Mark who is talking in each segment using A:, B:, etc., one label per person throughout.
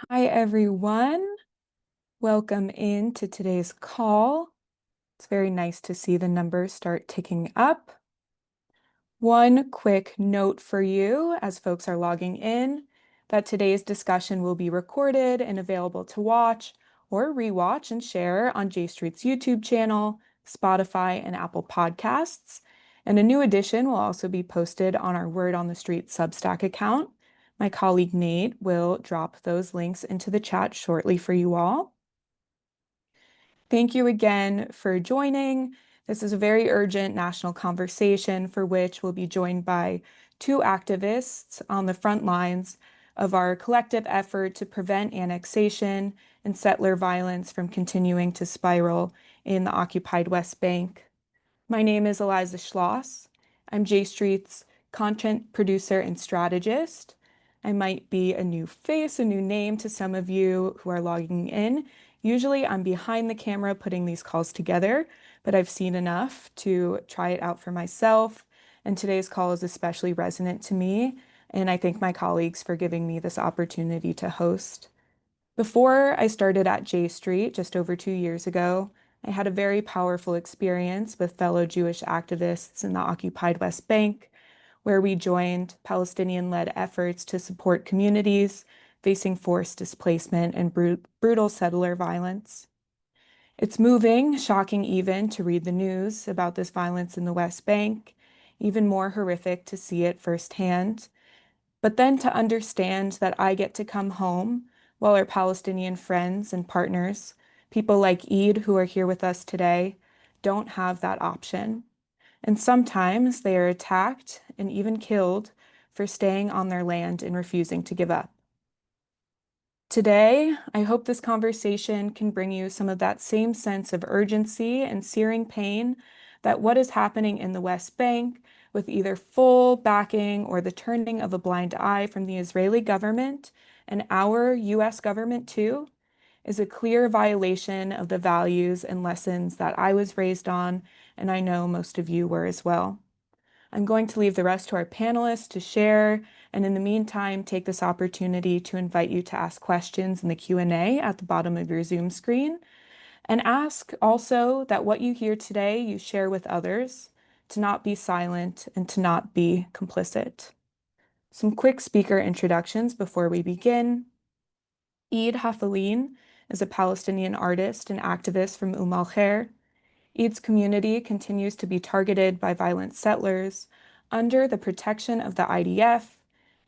A: Hi, everyone. Welcome in to today's call. It's very nice to see the numbers start ticking up. One quick note for you as folks are logging in, that today's discussion will be recorded and available to watch or rewatch and share on J Street's YouTube channel, Spotify, and Apple Podcasts. And a new edition will also be posted on our Word on the Street Substack account. My colleague Nate will drop those links into the chat shortly for you all. Thank you again for joining. This is a very urgent national conversation for which we'll be joined by two activists on the front lines of our collective effort to prevent annexation and settler violence from continuing to spiral in the occupied West Bank. My name is Eliza Schloss. I'm J Street's content producer and strategist. I might be a new face, a new name to some of you who are logging in. Usually I'm behind the camera putting these calls together, but I've seen enough to try it out for myself. And today's call is especially resonant to me, and I thank my colleagues for giving me this opportunity to host. Before I started at J Street just over 2 years ago, I had a very powerful experience with fellow Jewish activists in the occupied West Bank, where we joined Palestinian-led efforts to support communities facing forced displacement and brutal settler violence. It's moving, shocking even, to read the news about this violence in the West Bank, even more horrific to see it firsthand. But then to understand that I get to come home while our Palestinian friends and partners, people like Eid who are here with us today, don't have that option. And sometimes they are attacked and even killed for staying on their land and refusing to give up. Today, I hope this conversation can bring you some of that same sense of urgency and searing pain that what is happening in the West Bank, with either full backing or the turning of a blind eye from the Israeli government and our US government too, is a clear violation of the values and lessons that I was raised on, and I know most of you were as well. I'm going to leave the rest to our panelists to share, and in the meantime, take this opportunity to invite you to ask questions in the Q&A at the bottom of your Zoom screen, and ask also that what you hear today you share with others, to not be silent and to not be complicit. Some quick speaker introductions before we begin. Eid Hathaleen is a Palestinian artist and activist from al-Khair. Eid's community continues to be targeted by violent settlers under the protection of the IDF,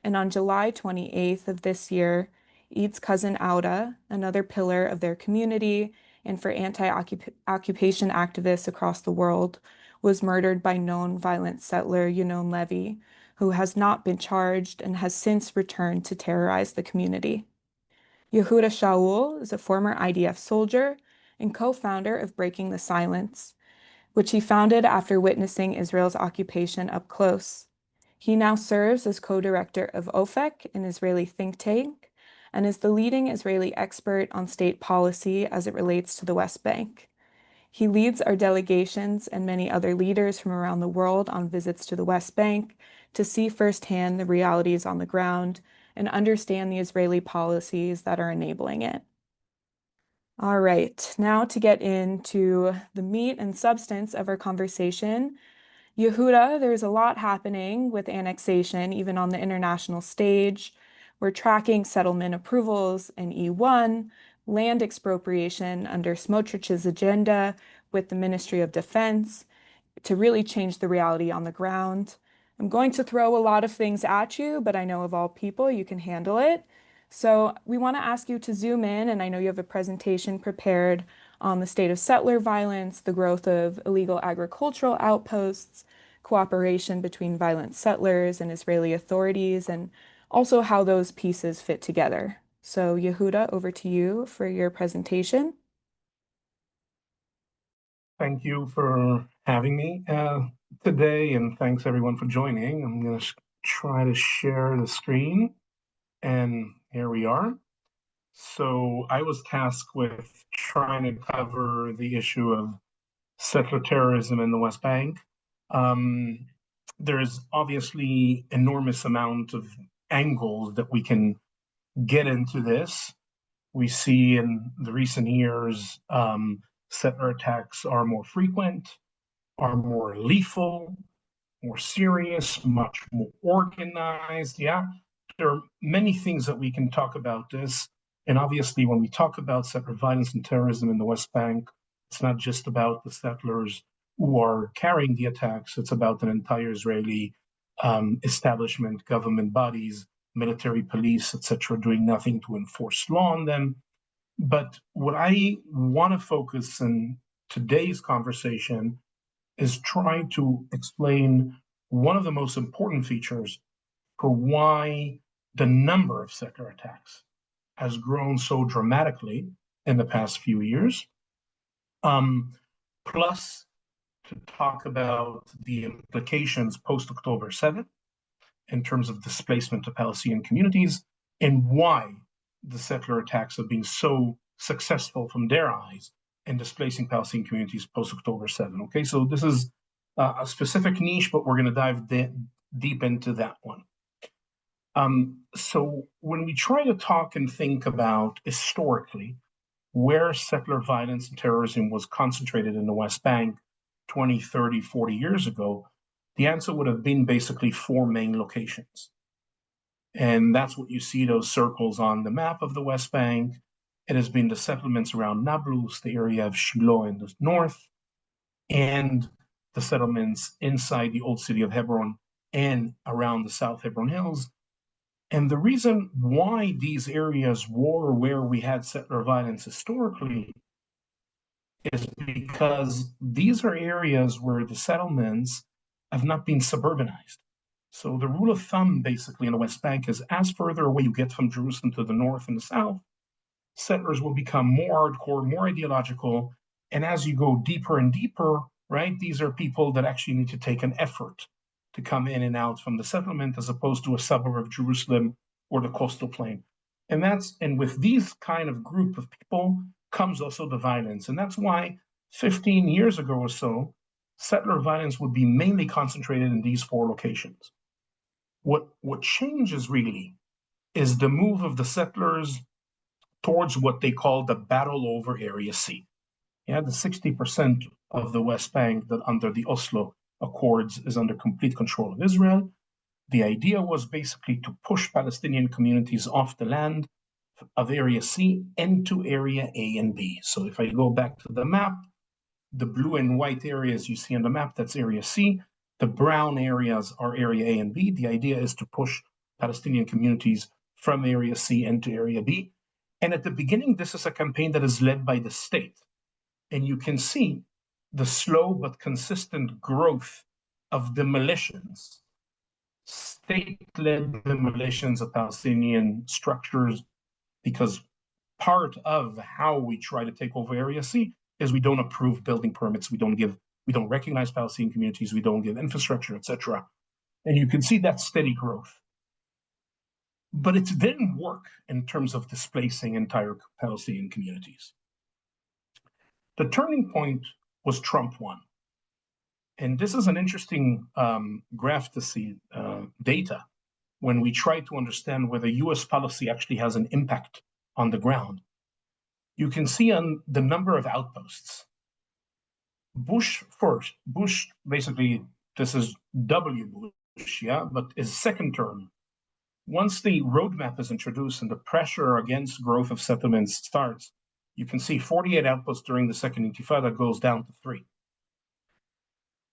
A: and on July 28th of this year, Eid's cousin Auda, another pillar of their community and for anti-occupation activists across the world, was murdered by known violent settler Yunon Levy, who has not been charged and has since returned to terrorize the community. Yehuda Shaul is a former IDF soldier and co-founder of Breaking the Silence, which he founded after witnessing Israel's occupation up close. He now serves as co-director of OFEC, an Israeli think tank, and is the leading Israeli expert on state policy as it relates to the West Bank. He leads our delegations and many other leaders from around the world on visits to the West Bank to see firsthand the realities on the ground and understand the Israeli policies that are enabling it. All right, now to get into the meat and substance of our conversation. Yehuda, there's a lot happening with annexation, even on the international stage. We're tracking settlement approvals in E1, land expropriation under Smotrich's agenda with the Ministry of Defense to really change the reality on the ground. I'm going to throw a lot of things at you, but I know of all people, you can handle it. So we want to ask you to zoom in, and I know you have a presentation prepared on the state of settler violence, the growth of illegal agricultural outposts, cooperation between violent settlers and Israeli authorities, and also how those pieces fit together. So Yehuda, over to you for your presentation.
B: Thank you for having me today, and thanks everyone for joining. I'm going to try to share the screen, and here we are. So I was tasked with trying to cover the issue of settler terrorism in the West Bank. There's obviously enormous amount of angles that we can get into this. We see in the recent years, settler attacks are more frequent, are more lethal, more serious, much more organized. Yeah, there are many things that we can talk about this. And obviously, when we talk about settler violence and terrorism in the West Bank, it's not just about the settlers who are carrying the attacks, it's about an entire Israeli establishment, government bodies, military police, etc., doing nothing to enforce law on them. But what I want to focus in today's conversation is try to explain one of the most important features for why the number of settler attacks has grown so dramatically in the past few years. Plus, to talk about the implications post October 7th in terms of displacement of Palestinian communities and why the settler attacks have been so successful from their eyes in displacing Palestinian communities post October 7. Okay, so this is a specific niche, but we're going to dive deep into that one. So when we try to talk and think about historically where settler violence and terrorism was concentrated in the West Bank 20, 30, 40 years ago, the answer would have been basically four main locations. And that's what you see those circles on the map of the West Bank. It has been the settlements around Nablus, the area of Shiloh in the north, and the settlements inside the old city of Hebron and around the South Hebron Hills. And the reason why these areas were where we had settler violence historically is because these are areas where the settlements have not been suburbanized. So the rule of thumb basically in the West Bank is as further away you get from Jerusalem to the north and the south, settlers will become more hardcore, more ideological. And as you go deeper and deeper, right, these are people that actually need to take an effort to come in and out from the settlement as opposed to a suburb of Jerusalem or the coastal plain. And with these kind of group of people comes also the violence. And that's why 15 years ago or so, settler violence would be mainly concentrated in these four locations. What changes really is the move of the settlers towards what they call the battle over Area C. Yeah, the 60% of the West Bank that under the Oslo Accords is under complete control of Israel. The idea was basically to push Palestinian communities off the land of Area C into Area A and B. So if I go back to the map, the blue and white areas you see on the map, that's Area C. The brown areas are Area A and B. The idea is to push Palestinian communities from Area C into Area B. And at the beginning, this is a campaign that is led by the state. And you can see the slow but consistent growth of the militias, state-led demolitions of Palestinian structures, because part of how we try to take over Area C is we don't approve building permits, we don't recognize Palestinian communities, we don't give infrastructure, etc. And you can see that steady growth. But it didn't work in terms of displacing entire Palestinian communities. The turning point was Trump 1. And this is an interesting graph to see data when we try to understand whether US policy actually has an impact on the ground. You can see on the number of outposts. Bush basically, this is W. Bush, yeah, but his second term. Once the roadmap is introduced and the pressure against growth of settlements starts, you can see 48 outposts during the second intifada goes down to 3.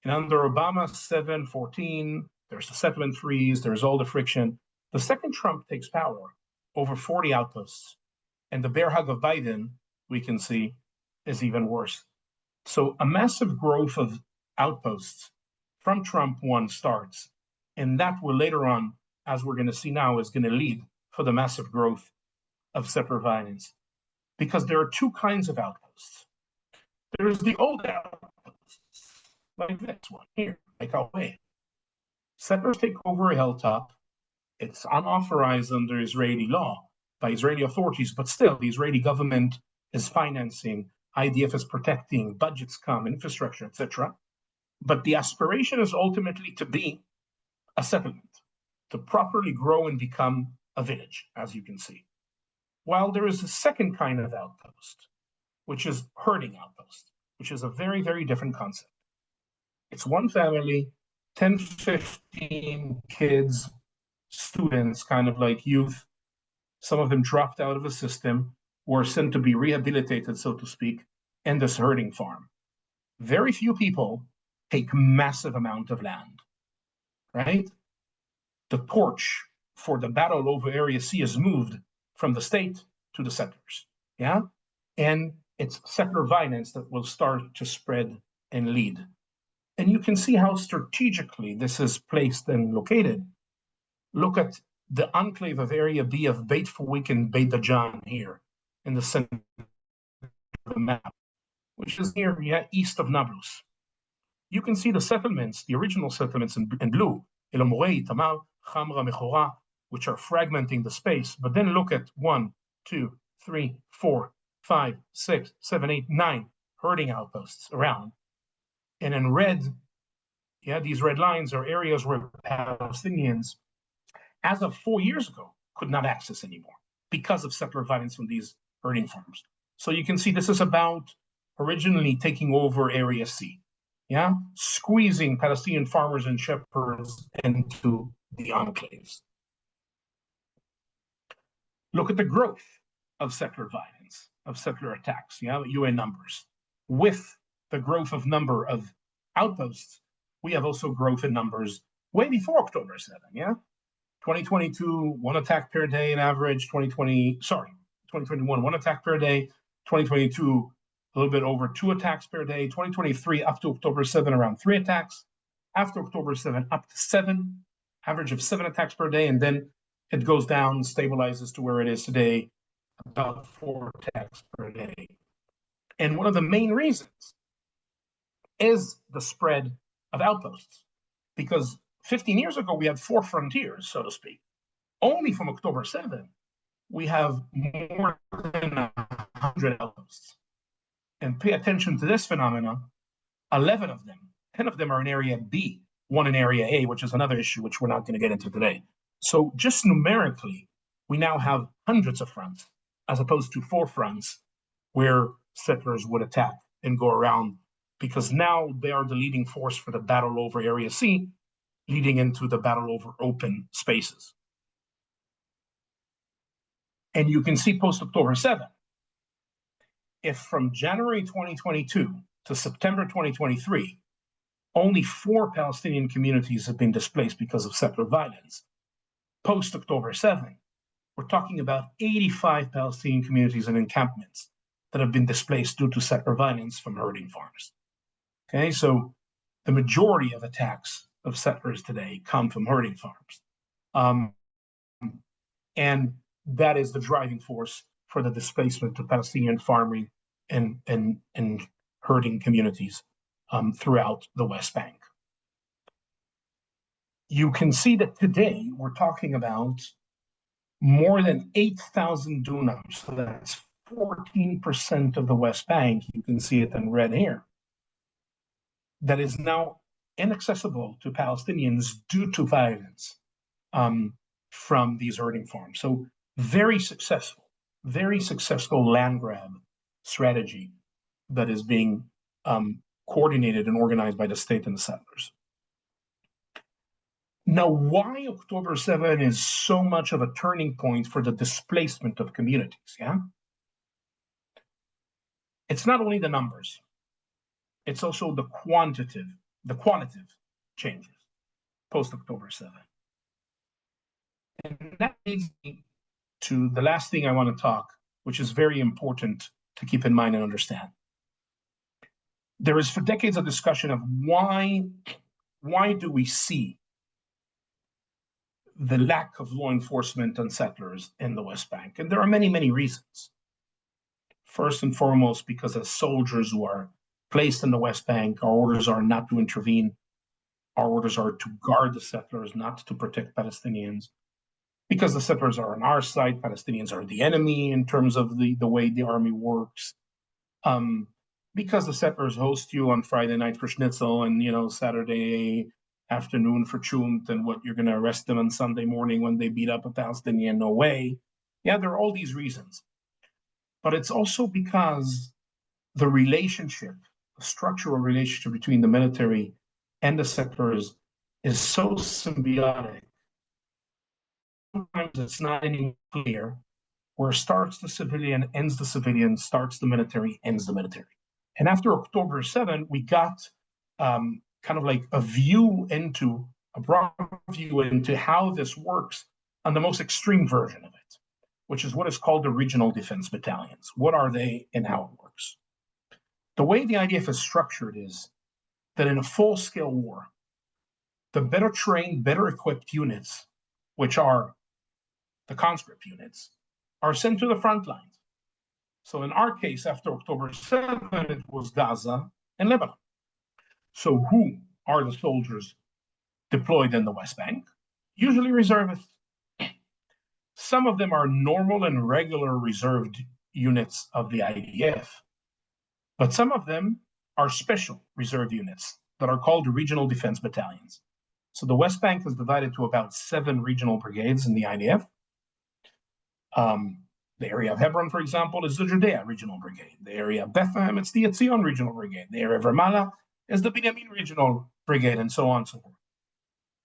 B: And under Obama 7, 14, there's the settlement freeze, there's all the friction. The second Trump takes power, over 40 outposts. And the bear hug of Biden, we can see, is even worse. So a massive growth of outposts from Trump 1 starts. And that will later on, as we're going to see now, is going to lead for the massive growth of settler violence. Because there are two kinds of outposts. There's the old outposts, like this one here, like Al-Way. Settlers take over a hilltop. It's unauthorized under Israeli law by Israeli authorities, but still the Israeli government is financing, IDF is protecting, budgets come, infrastructure, etc. But the aspiration is ultimately to be a settlement, to properly grow and become a village, as you can see. While there is a second kind of outpost, which is herding outpost, which is a very, very different concept. It's one family, 10, 15 kids, students, kind of like youth. Some of them dropped out of the system, were sent to be rehabilitated, so to speak, in this herding farm. Very few people take massive amount of land, right? The torch for the battle over Area C is moved from the state to the settlers, yeah? And it's settler violence that will start to spread and lead. And you can see how strategically this is placed and located. Look at the enclave of Area B of Beit Fawik and Beit Dajan here in the center of the map, which is here, yeah, east of Nablus. You can see the settlements, the original settlements in blue, El Amorei, Tamar, Hamra, Mechora, which are fragmenting the space. But then look at 1, 2, 3, 4, 5, 6, 7, 8, 9 herding outposts around. And in red, yeah, these red lines are areas where Palestinians, as of 4 years ago, could not access anymore because of settler violence from these herding farms. So you can see this is about originally taking over Area C, yeah, squeezing Palestinian farmers and shepherds into the enclaves. Look at the growth of settler violence, of settler attacks, yeah, UN numbers. With the growth of number of outposts, we have also growth in numbers way before October 7, yeah? 2022, one attack per day on average, 2021, one attack per day, 2022, a little bit over 2 attacks per day, 2023 up to October 7, around 3 attacks, after October 7, up to 7, average of 7 attacks per day, and then it goes down, stabilizes to where it is today, about 4 attacks per day. And one of the main reasons is the spread of outposts, because 15 years ago, we had 4 frontiers, so to speak. Only from October 7, we have more than 100 outposts. And pay attention to this phenomenon, 11 of them, 10 of them are in Area B, 1 in Area A, which is another issue which we're not going to get into today. So just numerically, we now have hundreds of fronts, as opposed to 4 fronts where settlers would attack and go around, because now they are the leading force for the battle over Area C, leading into the battle over open spaces. And you can see post-October 7, if from January 2022 to September 2023, only 4 Palestinian communities have been displaced because of settler violence. Post-October 7, we're talking about 85 Palestinian communities and encampments that have been displaced due to settler violence from herding farms. Okay, so the majority of attacks of settlers today come from herding farms. And that is the driving force for the displacement of Palestinian farming and herding communities throughout the West Bank. You can see that today we're talking about more than 8,000 dunams, so that's 14% of the West Bank. You can see it in red here. That is now inaccessible to Palestinians due to violence from these herding farms. So very successful land grab strategy that is being coordinated and organized by the state and the settlers. Now, why October 7 is so much of a turning point for the displacement of communities, yeah? It's not only the numbers, it's also the quantitative changes post-October 7. And that leads me to the last thing I want to talk, which is very important to keep in mind and understand. There is for decades a discussion of why do we see the lack of law enforcement on settlers in the West Bank? And there are many, many reasons. First and foremost, because as soldiers who are placed in the West Bank, our orders are not to intervene. Our orders are to guard the settlers, not to protect Palestinians. Because the settlers are on our side, Palestinians are the enemy in terms of the way the army works. Because the settlers host you on Friday night for schnitzel and Saturday afternoon for chunt, and what you're going to arrest them on Sunday morning when they beat up a Palestinian? No way. Yeah, there are all these reasons. But it's also because the relationship, the structural relationship between the military and the settlers is so symbiotic. Sometimes it's not any clear where starts the civilian, ends the civilian, starts the military, ends the military. And after October 7, we got kind of like a broad view into how this works on the most extreme version of it, which is what is called the regional defense battalions. What are they and how it works? The way the IDF is structured is that in a full-scale war, the better trained, better equipped units, which are the conscript units, are sent to the front lines. So in our case, after October 7th, it was Gaza and Lebanon. So who are the soldiers deployed in the West Bank? Usually reservists. Some of them are normal and regular reserved units of the IDF, but some of them are special reserve units that are called regional defense battalions. So the West Bank is divided to about 7 regional brigades in the IDF. The area of Hebron, for example, is the Judea Regional Brigade. The area of Bethlehem, it's the Etzion Regional Brigade. The area of Ramallah is the Binyamin Regional Brigade, and so on and so forth.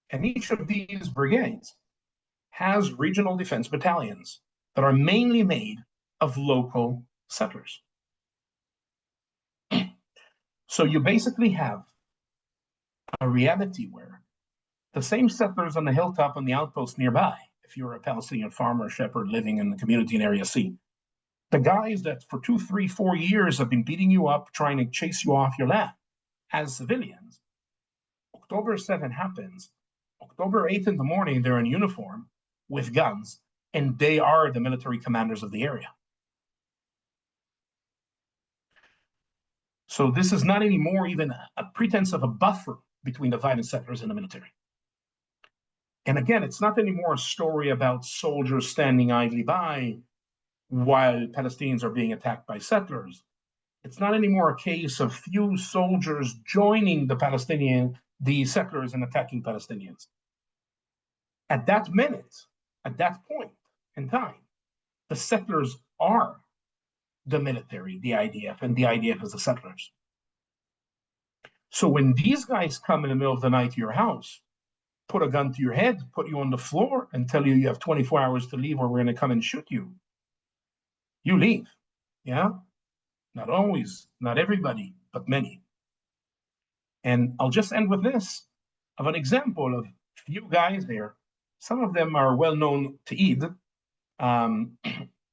B: And each of these brigades has regional defense battalions that are mainly made of local settlers. So you basically have a reality where the same settlers on the hilltop and the outpost nearby, if you're a Palestinian farmer or shepherd living in the community in Area C, the guys that for 2, 3, 4 years have been beating you up, trying to chase you off your land as civilians, October 7 happens. October 8 in the morning, they're in uniform with guns, and they are the military commanders of the area. So this is not anymore even a pretense of a buffer between the violent settlers and the military. And again, it's not anymore a story about soldiers standing idly by while Palestinians are being attacked by settlers. It's not anymore a case of few soldiers joining the settlers and attacking Palestinians. At that minute, at that point in time, the settlers are the military, the IDF, and the IDF is the settlers. So when these guys come in the middle of the night to your house, put a gun to your head, put you on the floor, and tell you you have 24 hours to leave or we're going to come and shoot you, you leave. Yeah? Not always, not everybody, but many. And I'll just end with this of an example of few guys there. Some of them are well known to Eid,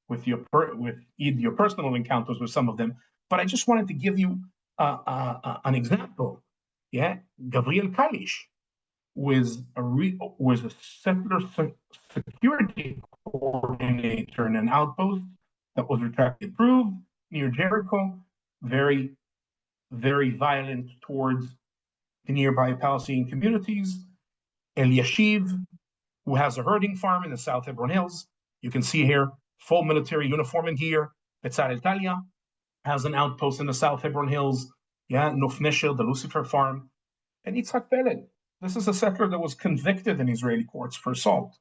B: with Eid, your personal encounters with some of them. But I just wanted to give you an example. Yeah, Gabriel Kalish was a settler security coordinator in an outpost that was retracted approved near Jericho, very, very violent towards the nearby Palestinian communities. El Yashiv, who has a herding farm in the South Hebron Hills. You can see here, full military uniform and gear. Betzalel Talia has an outpost in the South Hebron Hills. Yeah, Nof Neshel, the Lucifer farm. And Yitzhak Peled, this is a settler that was convicted in Israeli courts for assault.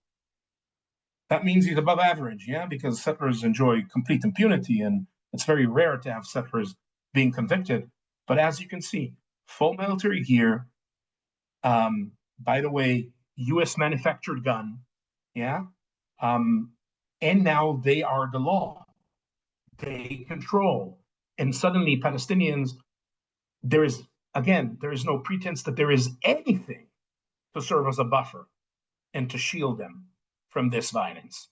B: That means he's above average, yeah, because settlers enjoy complete impunity, and it's very rare to have settlers being convicted. But as you can see, full military gear, by the way, US manufactured gun, yeah, and now they are the law. They control. And suddenly Palestinians, there is no pretense that there is anything to serve as a buffer and to shield them from this violence.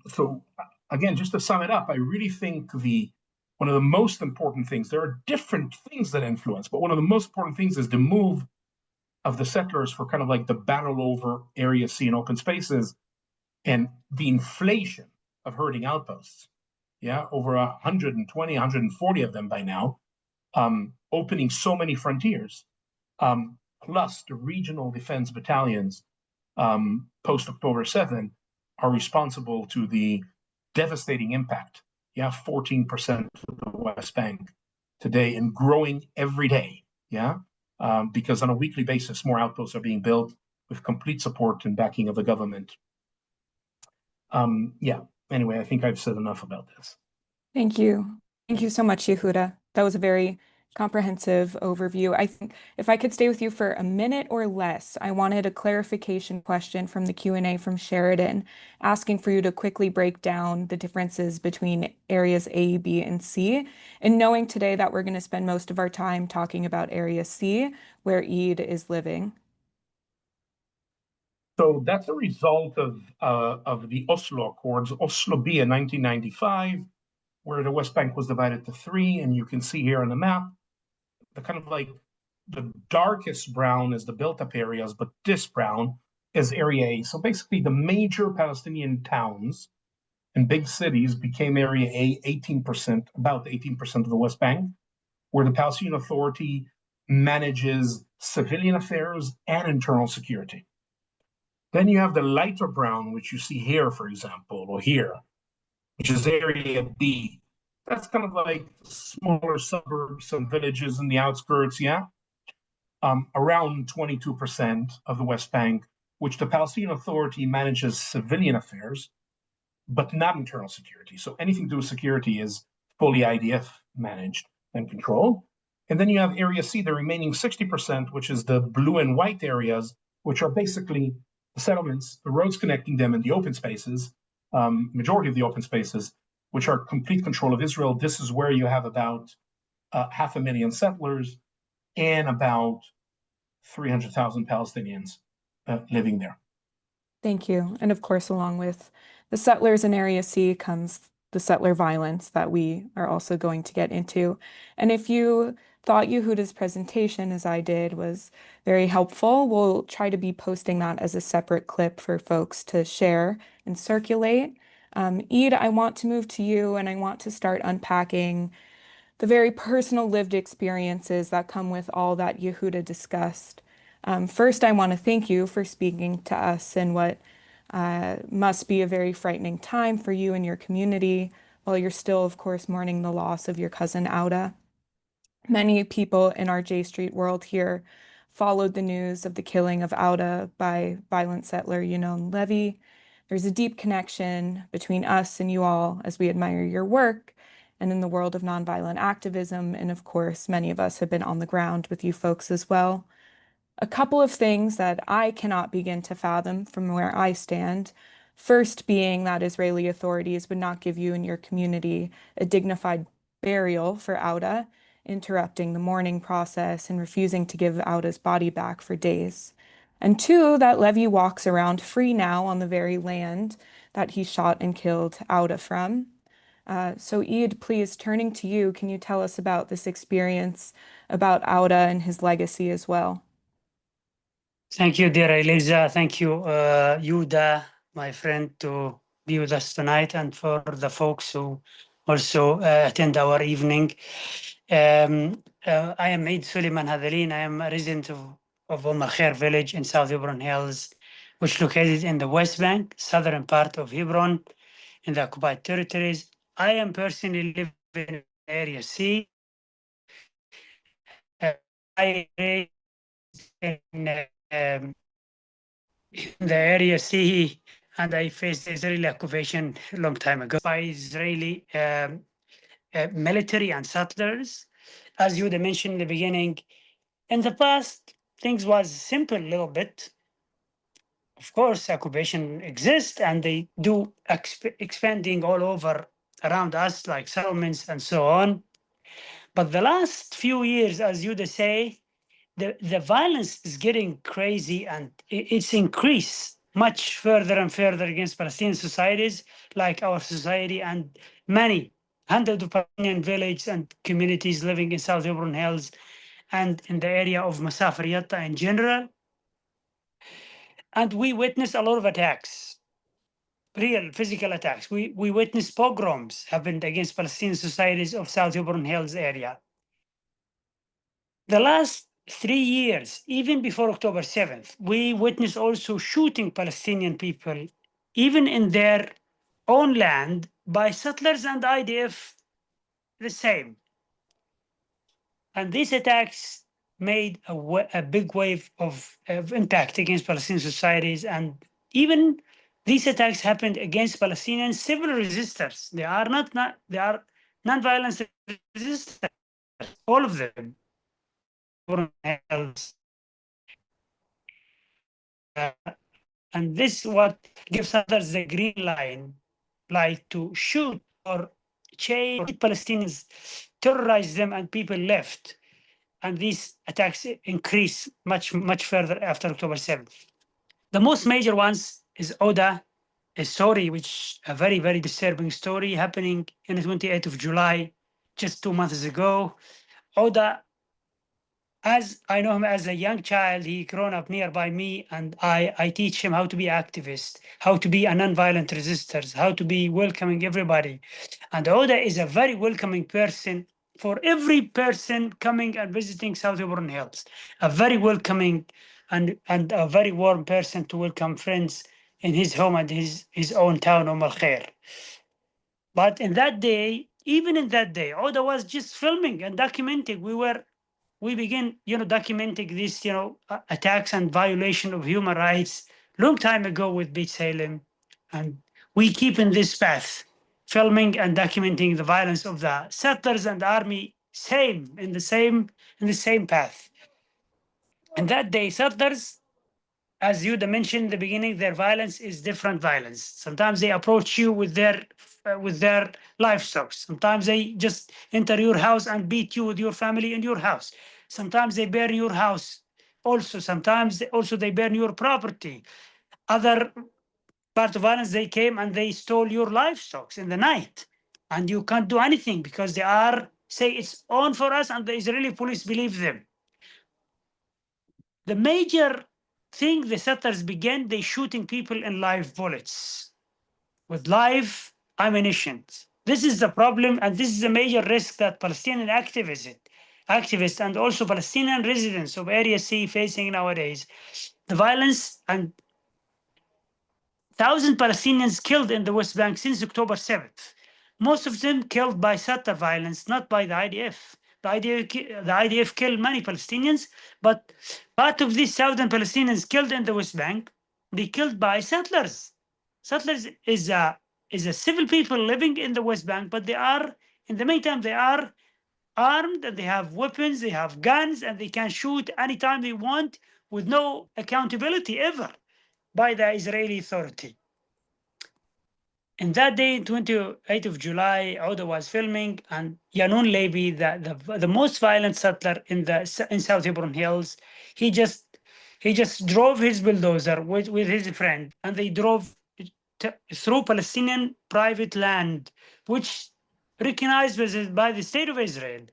B: So again, just to sum it up, I really think one of the most important things, there are different things that influence, but one of the most important things is the move of the settlers for kind of like the battle over Area C and open spaces, and the inflation of herding outposts. Yeah, over 120, 140 of them by now, opening so many frontiers, plus the regional defense battalions post-October 7 are responsible to the devastating impact. Yeah, 14% of the West Bank today and growing every day. Yeah, because on a weekly basis, more outposts are being built with complete support and backing of the government. Yeah, anyway, I think I've said enough about this.
A: Thank you. Thank you so much, Yehuda. That was a very comprehensive overview. I think if I could stay with you for a minute or less, I wanted a clarification question from the Q&A from Sheridan, asking for you to quickly break down the differences between areas A, B, and C. And knowing today that we're going to spend most of our time talking about area C, where Eid is living.
B: So that's a result of the Oslo Accords, Oslo B in 1995, where the West Bank was divided to three, and you can see here on the map, the kind of like the darkest brown is the built-up areas, but this brown is Area A. So basically, the major Palestinian towns and big cities became Area A, 18%, about 18% of the West Bank, where the Palestinian Authority manages civilian affairs and internal security. Then you have the lighter brown, which you see here, for example, or here, which is Area B. That's kind of like smaller suburbs, some villages in the outskirts, yeah? Around 22% of the West Bank, which the Palestinian Authority manages civilian affairs, but not internal security. So anything to do with security is fully IDF managed and controlled. And then you have Area C, the remaining 60%, which is the blue and white areas, which are basically the settlements, the roads connecting them, and the open spaces, majority of the open spaces, which are complete control of Israel. This is where you have about 500,000 settlers and about 300,000 Palestinians living there.
A: Thank you. And of course, along with the settlers in Area C comes the settler violence that we are also going to get into. And if you thought Yehuda's presentation, as I did, was very helpful, we'll try to be posting that as a separate clip for folks to share and circulate. Eid, I want to move to you and I want to start unpacking the very personal lived experiences that come with all that Yehuda discussed. First, I want to thank you for speaking to us in what must be a very frightening time for you and your community, while you're still, of course, mourning the loss of your cousin Auda. Many people in our J Street world here followed the news of the killing of Auda by violent settler Yunon Levy. There's a deep connection between us and you all as we admire your work and in the world of nonviolent activism. And of course, many of us have been on the ground with you folks as well. A couple of things that I cannot begin to fathom from where I stand. First, being that Israeli authorities would not give you and your community a dignified burial for Auda, interrupting the mourning process and refusing to give Auda's body back for days. And two, that Levy walks around free now on the very land that he shot and killed Auda from. So Eid, please, turning to you, can you tell us about this experience, about Auda and his legacy as well?
C: Thank you, dear Eliza. Thank you, Yehuda, my friend, to be with us tonight, and for the folks who also attend our evening. I am Eid Hathaleen. I am a resident of al-Khair village in South Hebron Hills, which is located in the West Bank, southern part of Hebron, in the occupied territories. I am personally living in Area C. I raised in the Area C, and I faced Israeli occupation a long time ago by Israeli military and settlers. As you mentioned in the beginning, in the past, things was simple a little bit. Of course, occupation exists and they do expanding all over around us, like settlements and so on. But the last few years, as you say, the violence is getting crazy and it's increased much further and further against Palestinian societies, like our society, and many hundreds of Palestinian villages and communities living in South Hebron Hills and in the area of Masafer Yatta in general. And we witnessed a lot of attacks, real physical attacks. We witnessed pogroms happened against Palestinian societies of South Hebron Hills area. The last 3 years, even before October 7th, we witnessed also shooting Palestinian people, even in their own land, by settlers and IDF the same. And these attacks made a big wave of impact against Palestinian societies, and even These attacks happened against Palestinian civil resistors. They are they are non-violent resistors, all of them. And this what gives others the green line, like to shoot or chase Palestinians, terrorize them, and people left. And these attacks increase much further after October 7th. The most major ones is Oda, a story which a very disturbing story happening in the 28th of July, just 2 months ago. Oda, as I know him as a young child, he grown up nearby me, and I teach him how to be activist, how to be a non-violent resistor, how to be welcoming everybody. And Oda is a very welcoming person for every person coming and visiting South Auburn Hills. A very welcoming and a very warm person to welcome friends in his home and his own town, al-Khair. But in that day, even in that day, Oda was just filming and documenting. We begin, documenting these, attacks and violation of human rights long time ago with Beit Salem. And we keep in this path, filming and documenting the violence of the settlers and the army, in the same path. And that day, settlers, as you mentioned in the beginning, their violence is different violence. Sometimes they approach you with their livestock. Sometimes they just enter your house and beat you with your family in your house. Sometimes they burn your house. Also, sometimes they burn your property. Other part of violence, they came and they stole your livestock in the night, and you can't do anything because they say it's on for us, and the Israeli police believe them. The major thing the settlers began, they shooting people in live bullets with live ammunition. This is the problem, and this is a major risk that Palestinian activists and also Palestinian residents of Area C facing nowadays. The violence and 1,000 Palestinians killed in the West Bank since October 7th. Most of them killed by settler violence, not by the IDF. The IDF killed many Palestinians, but part of these 1,000 Palestinians killed in the West Bank, they killed by settlers. Settlers is a civil people living in the West Bank, but in the meantime, they are armed and they have weapons, they have guns, and they can shoot anytime they want with no accountability ever by the Israeli Authority. In that day, 28th of July, Oda was filming, and Yanun Levy, the most violent settler in South Hebron Hills, he just drove his bulldozer with his friend, and they drove through Palestinian private land, which recognized by the state of Israel,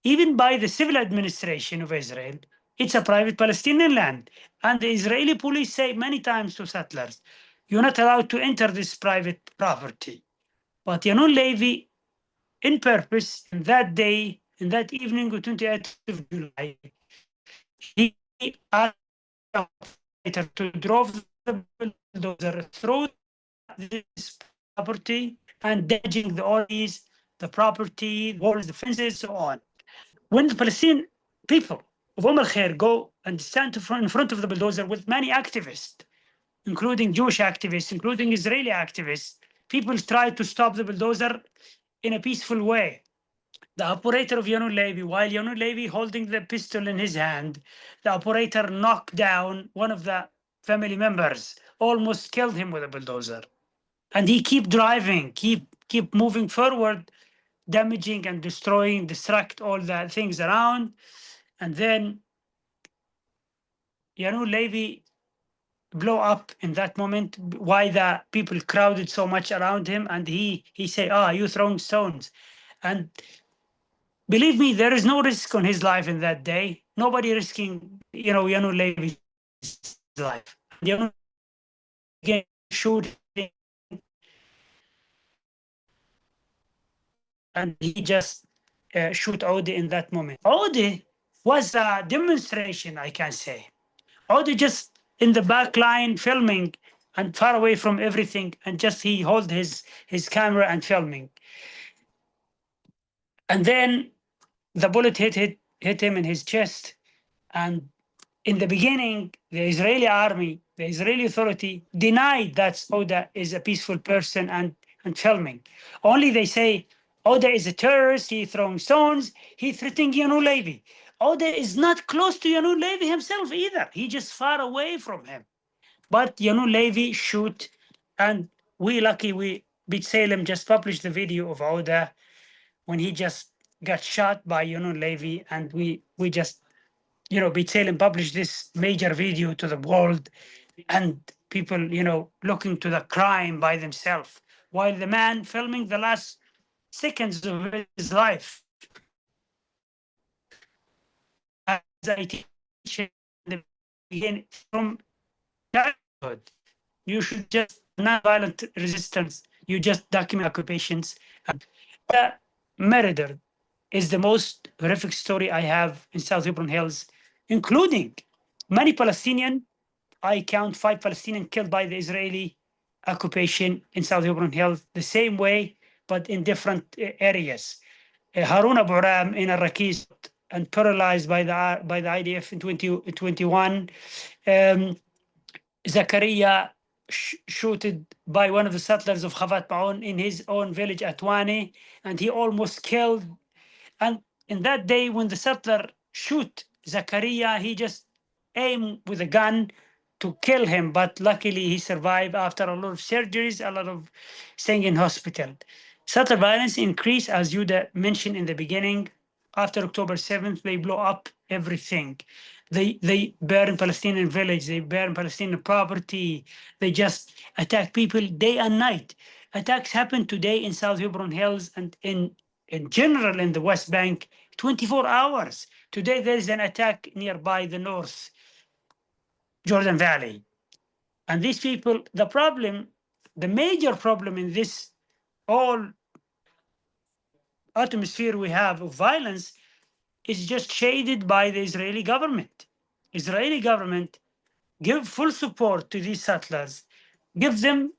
C: even by the civil administration of Israel. It's a private Palestinian land. And the Israeli police say many times to settlers, you're not allowed to enter this private property. But Yanun Levy, in purpose, in that day, in that evening of 28th of July, he asked the operator to drive the bulldozer through this property and damaging the property, the walls, the fences, so on. When the Palestinian people of al-Khair go and stand in front of the bulldozer with many activists, including Jewish activists, including Israeli activists, people try to stop the bulldozer in a peaceful way. The operator of Yanun Levy, while Yanun Levy holding the pistol in his hand, the operator knocked down one of the family members, almost killed him with a bulldozer. And he keep driving, keep moving forward, damaging and destruct all the things around. And then Yanun Levy blow up in that moment. Why the people crowded so much around him, and he say, you throwing stones. And believe me, there is no risk on his life in that day. Nobody risking, Yanun Levy's life. Yanun again shooting, and he just shoot Ode in that moment. Ode was a demonstration, I can say. Ode just in the back line filming and far away from everything, and just he hold his camera and filming. And then the bullet hit him in his chest, and in the beginning, the Israeli army, the Israeli authority denied that Oda is a peaceful person and filming. Only they say Oda is a terrorist, he throwing stones, he threatening Yanu Levi. Oda is not close to Yanu Levi himself either. He just far away from him. But Yanu Levi shoot, and we lucky Beit Salem just published the video of Oda when he just got shot by Yanu Levi, and we just Beit Salem published this major video to the world, and people, looking to the crime by themselves, while the man filming the last seconds of his life. As I teach in the beginning, from childhood, you should just non-violent resistance. You just document occupations. The murder is the most horrific story I have in South Hebron Hills, including many Palestinian. I count 5 Palestinians killed by the Israeli occupation in South Hebron Hills the same way, but in different areas. Harun Abu Ram in Arrakis and paralyzed by the IDF in 2021. Zakaria shooted by one of the settlers of Khavat Ma'un in his own village at Wani, and he almost killed. And in that day, when the settler shoot Zakaria, he just aimed with a gun to kill him, but luckily he survived after a lot of surgeries, a lot of staying in hospital. Settler violence increased, as Yehuda mentioned in the beginning. After October 7th, they blow up everything. They burn Palestinian village, they burn Palestinian property, they just attack people day and night. Attacks happen today in South Hebron Hills and in general in the West Bank, 24 hours. Today there is an attack nearby the North Jordan Valley. And these people, the major problem in this all atmosphere we have of violence is just shaded by the Israeli government. Israeli government give full support to these settlers, give them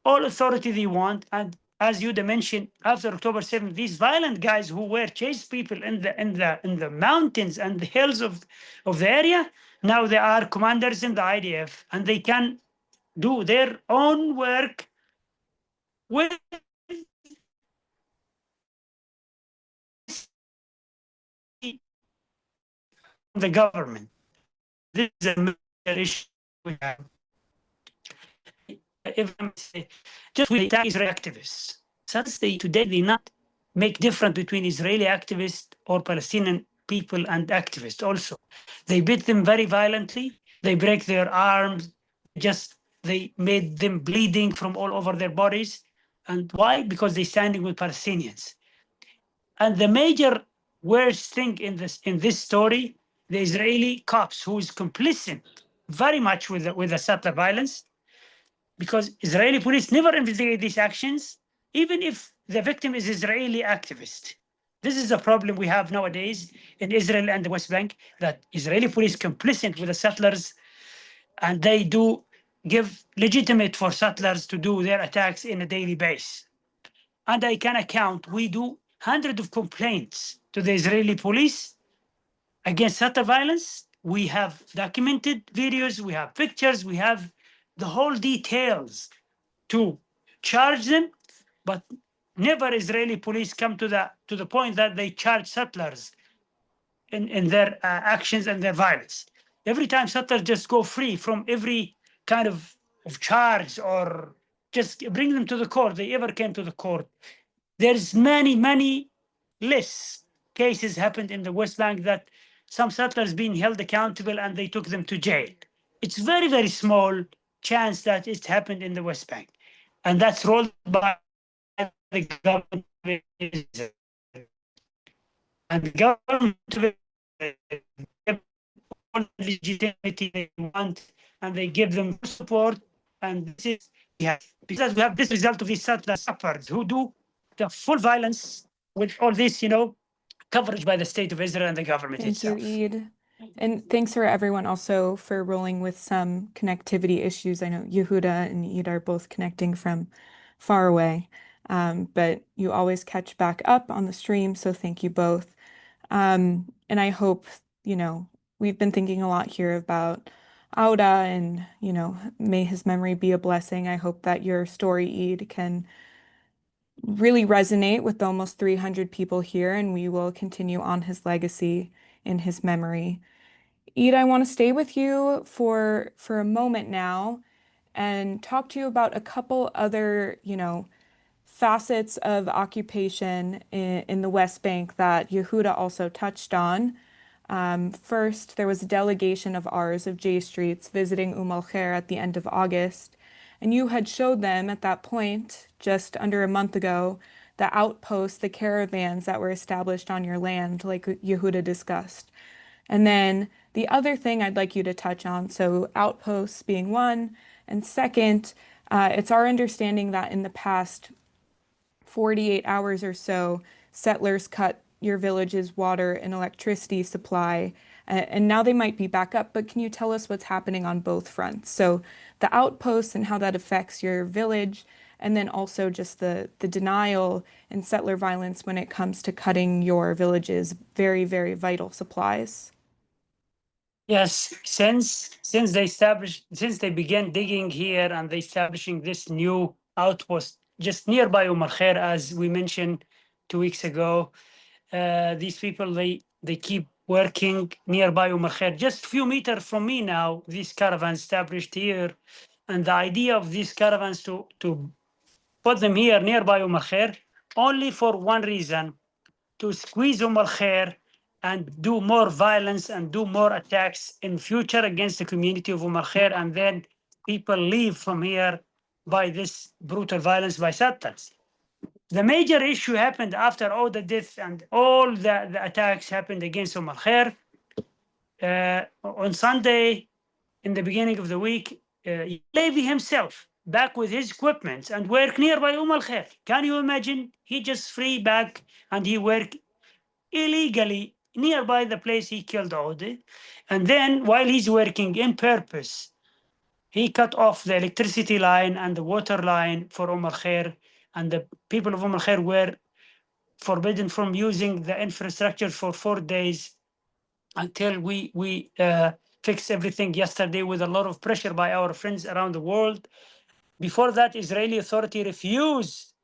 C: all authority they want, and as you mentioned, after October 7th, these violent guys who were chase people in the mountains and the hills of the area, now they are commanders in the IDF, and they can do their own work with the government. This is a major issue we have. If I say, just with the Israeli activists, sadly today they not make difference between Israeli activists or Palestinian people and activists. Also, they beat them very violently. They break their arms. They made them bleeding from all over their bodies. And why? Because they're standing with Palestinians. And the major worst thing in this story, the Israeli cops, who is complicit very much with the settler violence, because Israeli police never investigate these actions, even if the victim is Israeli activist. This is a problem we have nowadays in Israel and the West Bank, that Israeli police complicit with the settlers, and they do give legitimate for settlers to do their attacks in a daily basis. And I can account, we do hundreds of complaints to the Israeli police against settler violence. We have documented videos, we have pictures, we have the whole details to charge them, but never Israeli police come to the point that they charge settlers in their actions and their violence. Every time settlers just go free from every kind of charge, or just bring them to the court, they ever came to the court. There's many less cases happened in the West Bank that some settlers being held accountable and they took them to jail. It's very small chance that it happened in the West Bank, and that's rolled by the government of Israel. And the government of Israel give all the legitimacy they want, and they give them support. And this is because we have this result of these settlers shepherds who do the full violence with all this, coverage by the state of Israel and the government
A: Thank you,
C: itself.
A: Eid. And thanks for everyone also for rolling with some connectivity issues. I know Yehuda and Eid are both connecting from far away, but you always catch back up on the stream, so thank you both. And I hope, we've been thinking a lot here about Auda and, may his memory be a blessing. I hope that your story, Eid, can really resonate with the almost 300 people here, and we will continue on his legacy in his memory. Eid, I want to stay with you for a moment now and talk to you about a couple other, facets of occupation in the West Bank that Yehuda also touched on. First, there was a delegation of ours of J Streets visiting al-Khair at the end of August, and you had showed them at that point, just under a month ago, the outposts, the caravans that were established on your land, like Yehuda discussed. And then the other thing I'd like you to touch on, so outposts being one, and second, it's our understanding that in the past 48 hours or so, settlers cut your village's water and electricity supply, and now they might be back up, but can you tell us what's happening on both fronts? So the outposts and how that affects your village, and then also just the denial and settler violence when it comes to cutting your village's very, very vital supplies.
C: Yes, since they began digging here and they establishing this new outpost just nearby al-Khair, as we mentioned 2 weeks ago, these people they keep working nearby al-Khair. Just a few meters from me now, these caravans established here, and the idea of these caravans to put them here nearby al-Khair only for one reason: to squeeze al-Khair and do more violence and do more attacks in future against the community of al-Khair, and then people leave from here by this brutal violence by settlers. The major issue happened after all the death and all the attacks happened against al-Khair. On Sunday, in the beginning of the week, Levy himself back with his equipment and work nearby al-Khair. Can you imagine? He just free back and he work illegally nearby the place he killed Ode. And then while he's working in purpose, he cut off the electricity line and the water line for al-Khair, and the people of al-Khair were forbidden from using the infrastructure for 4 days until we fixed everything yesterday with a lot of pressure by our friends around the world. Before that, Israeli authority refused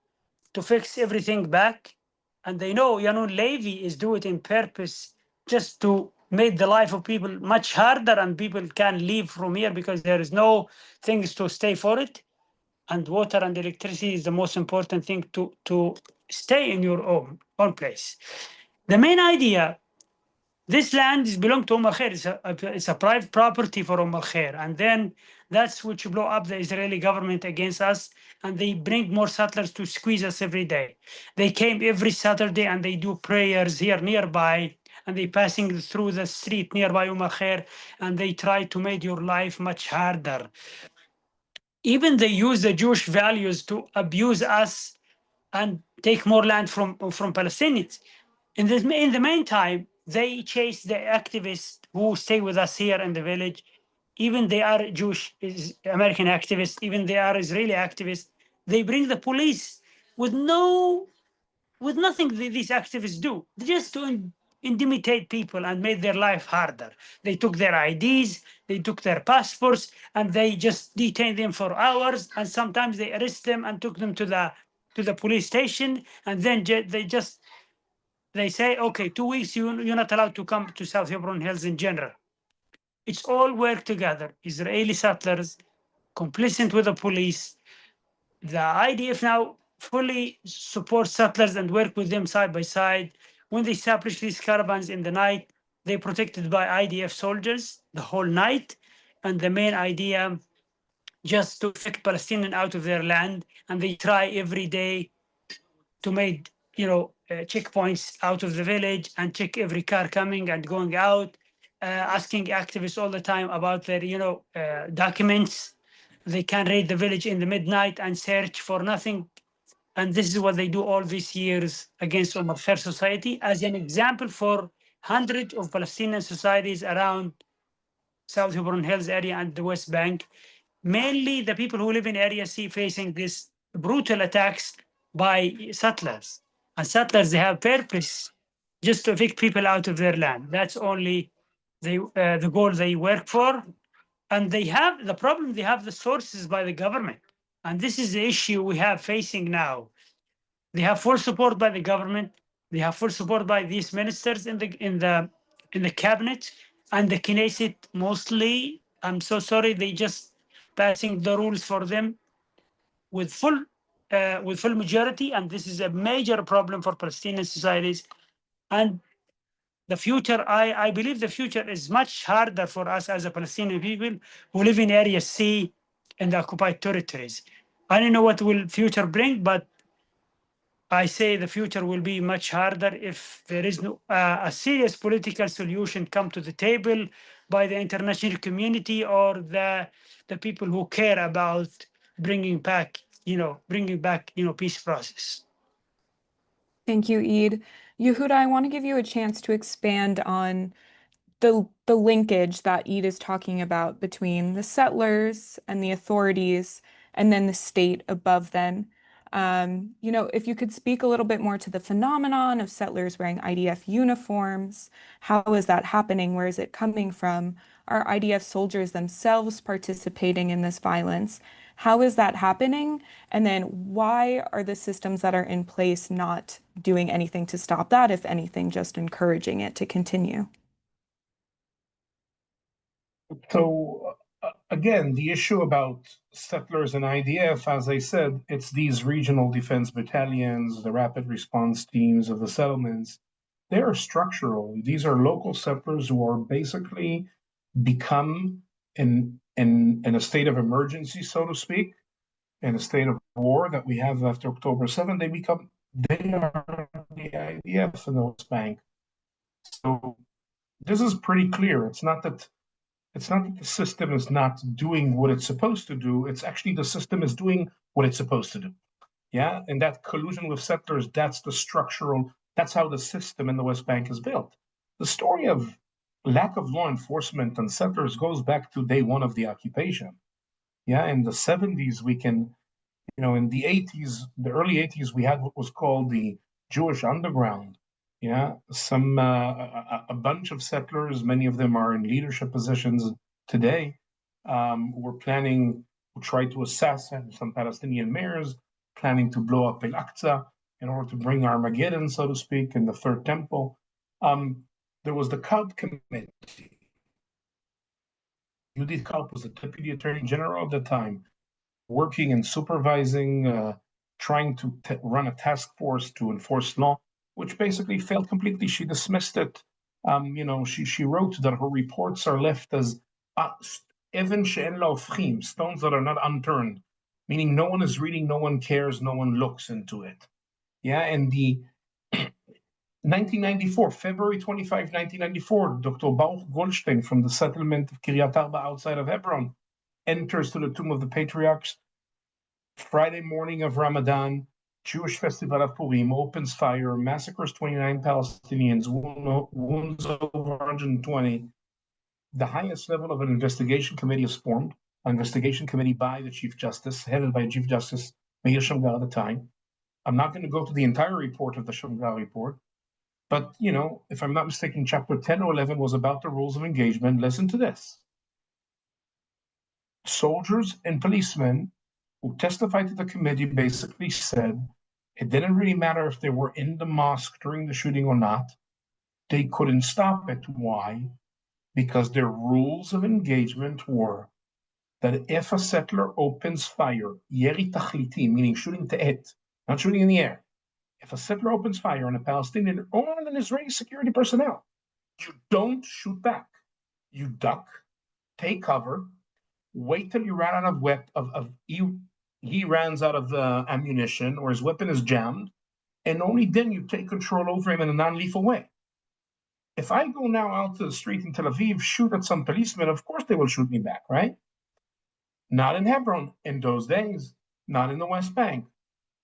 C: to fix everything back. And they know Yanun Levy is doing it in purpose just to make the life of people much harder, and people can leave from here because there is no things to stay for it. And water and electricity is the most important thing to stay in your own place. The main idea, this land is belong to Khair. It's a private property for Khair. And then that's which blow up the Israeli government against us. And they bring more settlers to squeeze us every day. They came every Saturday and they do prayers here nearby. And they passing through the street nearby Khair. And they try to make your life much harder. Even they use the Jewish values to abuse us and take more land from Palestinians. In the meantime, they chase the activists who stay with us here in the village. Even they are Jewish American activists, even they are Israeli activists. They bring the police with nothing these activists do, just to intimidate people and make their life harder. They took their IDs, they took their passports, and they just detained them for hours. And sometimes they arrest them and took them to the police station. And then they say, okay, 2 weeks, you're not allowed to come to South Hebron Hills in general. It's all work together. Israeli settlers, complicit with the police. The IDF now fully supports settlers and work with them side by side. When they establish these caravans in the night, they're protected by IDF soldiers the whole night. And the main idea, just to evict Palestinians out of their land. And they try every day to make checkpoints out of the village and check every car coming and going out, asking activists all the time about their documents. They can raid the village in the midnight and search for nothing. And this is what they do all these years against Fair Society, as an example for hundreds of Palestinian societies around South Hebron Hills area and the West Bank. Mainly the people who live in Area C facing these brutal attacks by settlers. And settlers, they have purpose just to evict people out of their land. That's only the goal they work for. And they have the problem, they have the sources by the government. And this is the issue we have facing now. They have full support by the government. They have full support by these ministers in the cabinet and the Knesset mostly. I'm so sorry, they just passing the rules for them with full majority, and this is a major problem for Palestinian societies. And the future, I believe the future is much harder for us as a Palestinian people who live in Area C in the occupied territories. I don't know what will future bring, but I say the future will be much harder if there is no a serious political solution come to the table by the international community or the people who care about bringing back peace process.
A: Thank you, Eid. Yehuda, I want to give you a chance to expand on the linkage that Eid is talking about between the settlers and the authorities and then the state above them. If you could speak a little bit more to the phenomenon of settlers wearing IDF uniforms, how is that happening? Where is it coming from? Are IDF soldiers themselves participating in this violence? How is that happening? And then why are the systems that are in place not doing anything to stop that, if anything, just encouraging it to continue?
B: So again, the issue about settlers and IDF, as I said, it's these regional defense battalions, the rapid response teams of the settlements. They are structural. These are local settlers who are basically become in a state of emergency, so to speak, in a state of war that we have after October 7th. They are the IDF in the West Bank. So this is pretty clear. It's not that the system is not doing what it's supposed to do. It's actually the system is doing what it's supposed to do. Yeah. And that collusion with settlers, that's how the system in the West Bank is built. The story of lack of law enforcement and settlers goes back to day one of the occupation. Yeah. In the 70s, in the 80s, the early 80s, we had what was called the Jewish underground. Yeah, a bunch of settlers, many of them are in leadership positions today, were planning to try to assassinate some Palestinian mayors, planning to blow up al-Aqsa in order to bring Armageddon, so to speak, in the Third Temple. There was the Kalb Committee. Judith Kalb was the Deputy Attorney General at the time, working and supervising, trying to run a task force to enforce law, which basically failed completely. She dismissed it. She wrote that her reports are left as even she'en la hofchim, stones that are not unturned, meaning no one is reading, no one cares, no one looks into it. Yeah, and the 1994, February 25, 1994, Dr. Baruch Goldstein from the settlement of Kiryat Arba outside of Hebron enters to the tomb of the patriarchs. Friday morning of Ramadan, Jewish festival of Purim, opens fire, massacres 29 Palestinians, wounds over 120. The highest level of an investigation committee is formed, an investigation committee by the Chief Justice, headed by Chief Justice Meir Shamgar at the time. I'm not going to go to the entire report of the Shamgar report, but, if I'm not mistaken, chapter 10 or 11 was about the rules of engagement. Listen to this. Soldiers and policemen who testified to the committee basically said it didn't really matter if they were in the mosque during the shooting or not. They couldn't stop it. Why? Because their rules of engagement were that if a settler opens fire, yeri tachliti, meaning shooting to it, not shooting in the air. If a settler opens fire on a Palestinian or on an Israeli security personnel, you don't shoot back. You duck, take cover, wait till you run out of he runs out of ammunition or his weapon is jammed, and only then you take control over him in a non-lethal way. If I go now out to the street in Tel Aviv, shoot at some policemen, of course they will shoot me back, right? Not in Hebron in those days, not in the West Bank.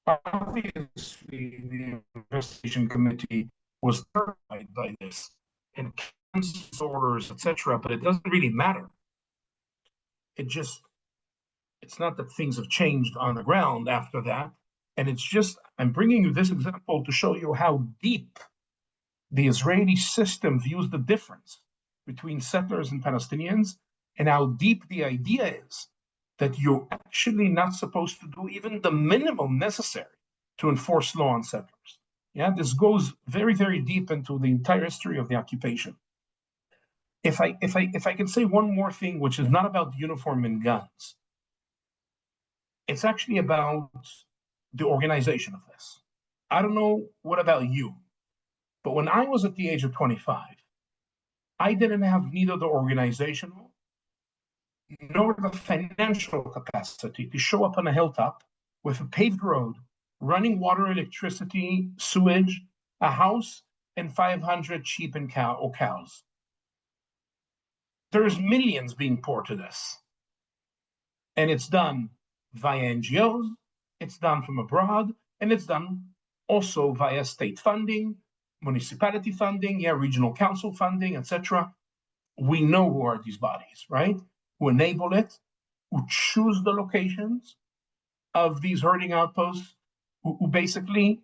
B: Obviously, the investigation committee was terrified by this and cancels orders, etc. But it doesn't really matter. It's not that things have changed on the ground after that. And I'm bringing you this example to show you how deep the Israeli system views the difference. between settlers and Palestinians, and how deep the idea is that you're actually not supposed to do even the minimum necessary to enforce law on settlers. Yeah, this goes very, very deep into the entire history of the occupation. If I can say one more thing, which is not about uniform and guns, it's actually about the organization of this. I don't know what about you, but when I was at the age of 25, I didn't have neither the organizational nor the financial capacity to show up on a hilltop with a paved road, running water, electricity, sewage, a house, and 500 sheep and cows. There's millions being poured to this. And it's done via NGOs, it's done from abroad, and it's done also via state funding, municipality funding, regional council funding, etc. We know who are these bodies, right? Who enable it, who choose the locations of these herding outposts, who basically,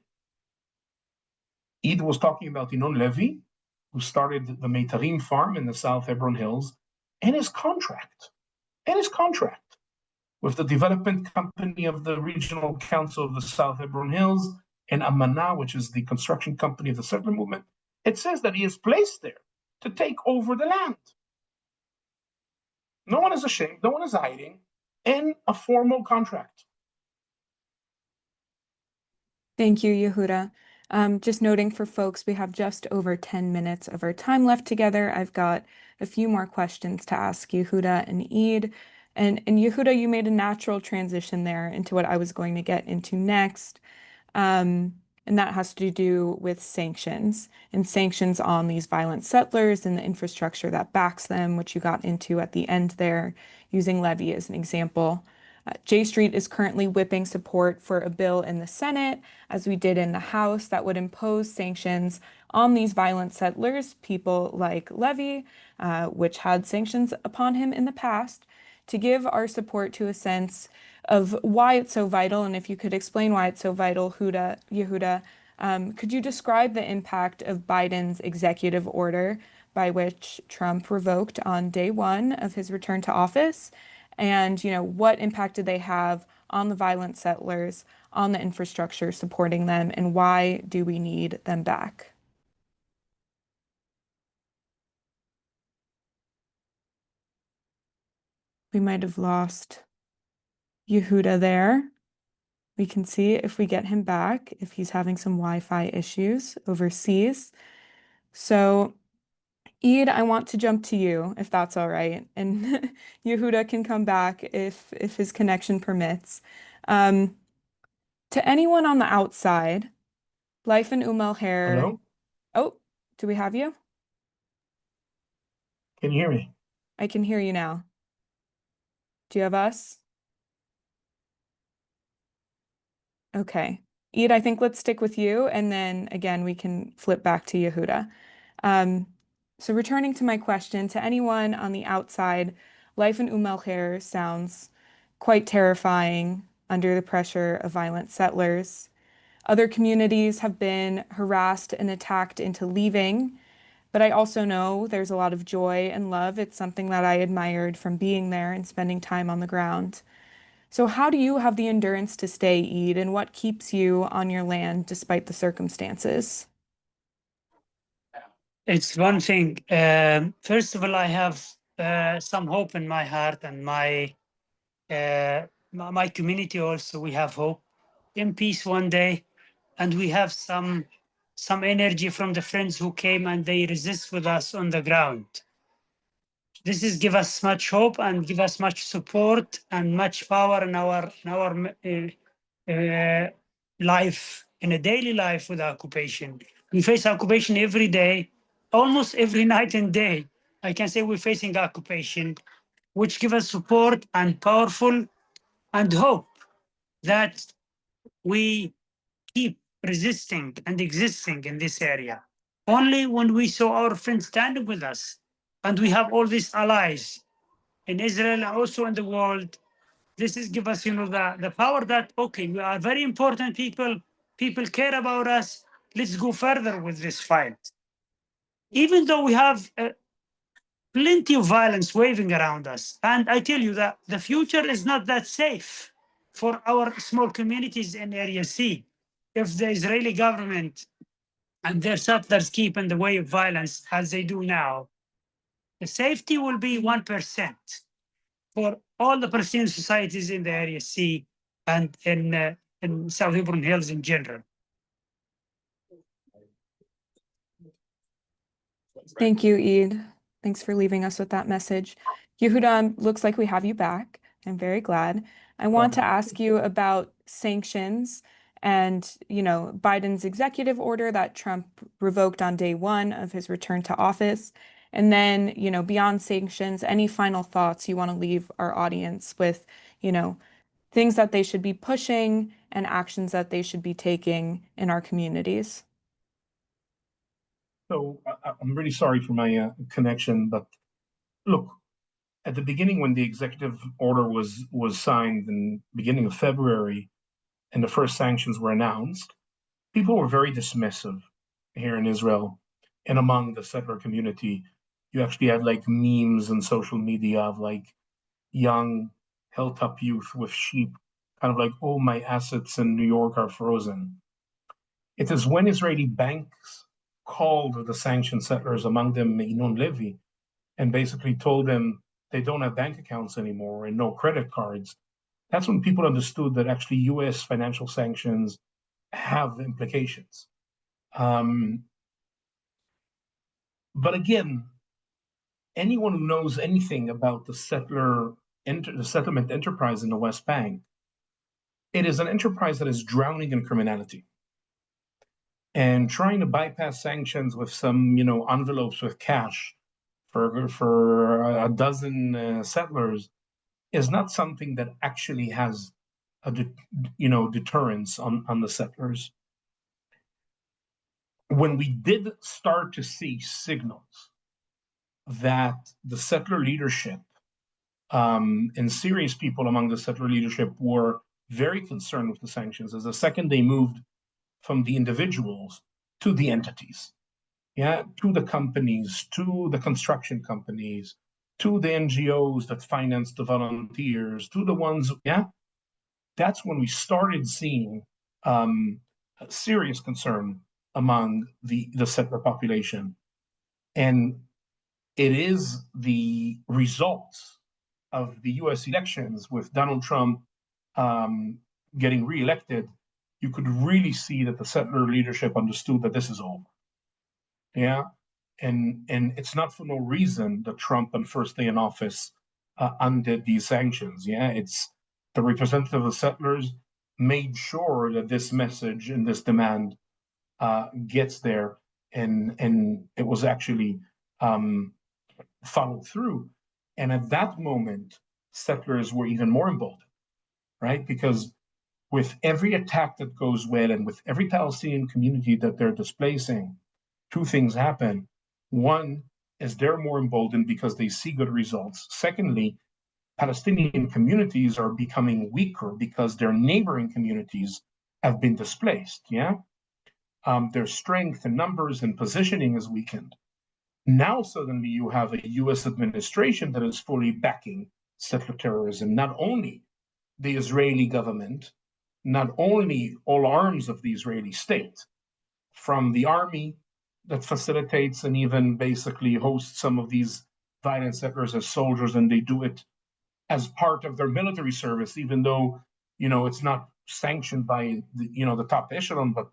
B: Eid was talking about Inon Levy, who started the Meitarim farm in the South Hebron Hills, and his contract with the development company of the Regional Council of the South Hebron Hills and Amana, which is the construction company of the settler movement. It says that he is placed there to take over the land. No one is ashamed, no one is hiding, in a formal contract.
A: Thank you, Yehuda. Just noting for folks, we have just over 10 minutes of our time left together. I've got a few more questions to ask Yehuda and Eid. And Yehuda, you made a natural transition there into what I was going to get into next. And that has to do with sanctions and sanctions on these violent settlers and the infrastructure that backs them, which you got into at the end there, using levy as an example. J Street is currently whipping support for a bill in the Senate, as we did in the House, that would impose sanctions on these violent settlers, people like Levy, which had sanctions upon him in the past, to give our support to a sense of why it's so vital. And if you could explain why it's so vital, Yehuda, could you describe the impact of Biden's executive order by which Trump revoked on day one of his return to office? And, what impact did they have on the violent settlers, on the infrastructure supporting them, and why do we need them back? We might have lost Yehuda there. We can see if we get him back, if he's having some Wi-Fi issues overseas. So, Eid, I want to jump to you, if that's all right. And Yehuda can come back if his connection permits. To anyone on the outside, life in al-Khair.
B: Hello?
A: Oh, do we have you?
B: Can you hear me?
A: I can hear you now. Do you have us? Okay. Eid, I think let's stick with you, and then again, we can flip back to Yehuda. So returning to my question, to anyone on the outside, life in al-Khair sounds quite terrifying under the pressure of violent settlers. Other communities have been harassed and attacked into leaving, but I also know there's a lot of joy and love. It's something that I admired from being there and spending time on the ground. So how do you have the endurance to stay, Eid, and what keeps you on your land despite the circumstances?
C: It's one thing. First of all, I have some hope in my heart, and my community also. We have hope in peace one day, and we have some energy from the friends who came and they resist with us on the ground. This is give us much hope and give us much support and much power in our life, in a daily life with occupation. We face occupation every day, almost every night and day. I can say we're facing occupation, which give us support and powerful and hope that we keep resisting and existing in this area. Only when we saw our friends standing with us, and we have all these allies in Israel and also in the world, this is give us, the power that, okay, we are very important people, people care about us, let's go further with this fight. Even though we have plenty of violence waving around us. And I tell you that the future is not that safe for our small communities in Area C. If the Israeli government and their settlers keep in the way of violence as they do now, the safety will be 1% for all the Palestinian societies in the Area C and in South Hebron Hills in general.
A: Thank you, Eid. Thanks for leaving us with that message. Yehuda, looks like we have you back. I'm very glad. I want to ask you about sanctions and, Biden's executive order that Trump revoked on day one of his return to office. And then, beyond sanctions, any final thoughts you want to leave our audience with, things that they should be pushing and actions that they should be taking in our communities.
B: So I'm really sorry for my connection, but look, at the beginning when the executive order was signed in the beginning of February and the first sanctions were announced, people were very dismissive here in Israel and among the settler community. You actually had like memes and social media of like young hilltop youth with sheep, kind of like, oh, my assets in New York are frozen. It is when Israeli banks called the sanctioned settlers, among them Inun Levy, and basically told them they don't have bank accounts anymore and no credit cards. That's when people understood that actually US financial sanctions have implications. But again, anyone who knows anything about the settlement enterprise in the West Bank, it is an enterprise that is drowning in criminality. And trying to bypass sanctions with some, envelopes with cash for a dozen settlers is not something that actually has a deterrence on the settlers. When we did start to see signals that the settler leadership and serious people among the settler leadership were very concerned with the sanctions, as the second they moved from the individuals to the entities, to the companies, to the construction companies, to the NGOs that finance the volunteers, to the ones, that's when we started seeing serious concern among the settler population. And it is the results of the US elections with Donald Trump getting reelected. You could really see that the settler leadership understood that this is over. And it's not for no reason that Trump on first day in office undid these sanctions. It's the representative of settlers made sure that this message and this demand gets there, and it was actually followed through. And at that moment, settlers were even more emboldened, right? Because with every attack that goes well and with every Palestinian community that they're displacing, two things happen. One is they're more emboldened because they see good results. Secondly, Palestinian communities are becoming weaker because their neighboring communities have been displaced. Their strength in numbers and positioning is weakened. Now suddenly you have a US administration that is fully backing settler terrorism, not only the Israeli government, not only all arms of the Israeli state, from the army that facilitates and even basically hosts some of these violent settlers as soldiers, and they do it as part of their military service, even though it's not sanctioned by the top echelon, but